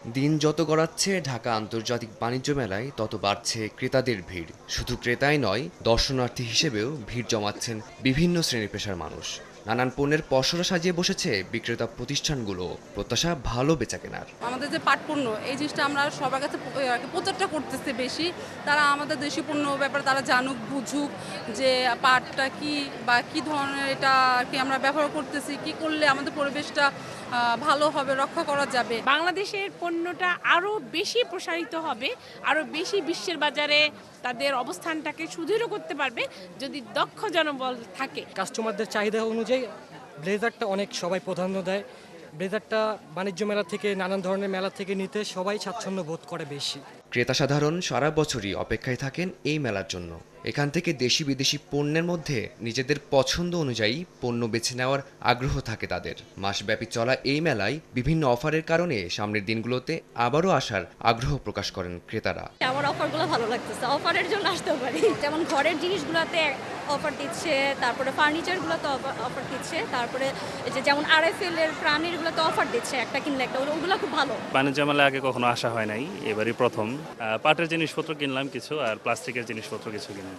দিন যত গড়াচ্ছে ঢাকা আন্তর্জাতিক বাণিজ্য মেলায় তত বাড়ছে ক্রেতাদের ভিড়। শুধু ক্রেতাই নয়, দর্শনার্থী হিসেবেও ভিড় জমাচ্ছেন বিভিন্ন শ্রেণী পেশার মানুষ। নানান পণ্যের পসরা সাজিয়ে বসেছে বিক্রেতা প্রতিষ্ঠানগুলো, প্রত্যাশা ভালো বেচাকেনার। আমাদের যে পাট পণ্য এই জিনিসটা আমরা সবার কাছে প্রচারটা করতেছে বেশি। তারা আমাদের দেশি পণ্য ব্যাপারে তারা জানুক বুঝুক যে পাটটা কি বা কি ধরনের এটা কি আমরা ব্যবহার করতেছি, কি করলে আমাদের পরিবেশটা ভালো হবে, রক্ষা করা যাবে। বাংলাদেশের পণ্যটা আরও বেশি প্রসারিত হবে, আরও বেশি বিশ্বের বাজারে তাদের অবস্থানটাকে সুদৃঢ় করতে পারবে যদি দক্ষ জনবল থাকে। কাস্টমারদের চাহিদা অনুযায়ী ব্লেজারটা অনেক সবাই প্রাধান্য দেয়। ব্লেজারটা বাণিজ্য মেলা থেকে নানান ধরনের মেলা থেকে নিতে সবাই স্বাচ্ছন্দ্য বোধ করে বেশি। ক্রেতা সাধারণ সারা বছরই অপেক্ষায় থাকেন এই মেলার জন্য। এখান থেকে দেশি বিদেশি পণ্যের মধ্যে নিজেদের পছন্দ অনুযায়ী পণ্য বেছে নেওয়ার আগ্রহ থাকে তাদের। মাসব্যাপী চলা এই মেলায় বিভিন্ন অফারের কারণে সামনের দিনগুলোতে আবারও আসার আগ্রহ প্রকাশ করেন ক্রেতারা। আমার অফারগুলো ভালো লাগতেছে, অফারের জন্য আসতে পারি। যেমন ঘরের জিনিসগুলোতে অফার দিচ্ছে, তারপরে ফার্নিচারগুলোতে অফার দিচ্ছে, তারপরে এই যে যেমন RFL এর প্রাণীরগুলোতে অফার দিচ্ছে, একটা কিনলে একটা, ওগুলো খুব ভালো। বাণিজ্য মেলায় আগে কখনো আসা হয় নাই, এবারই প্রথম। পাটের জিনিসপত্র কিনলাম কিছু, আর প্লাস্টিকের জিনিসপত্র কিছু কিনলাম।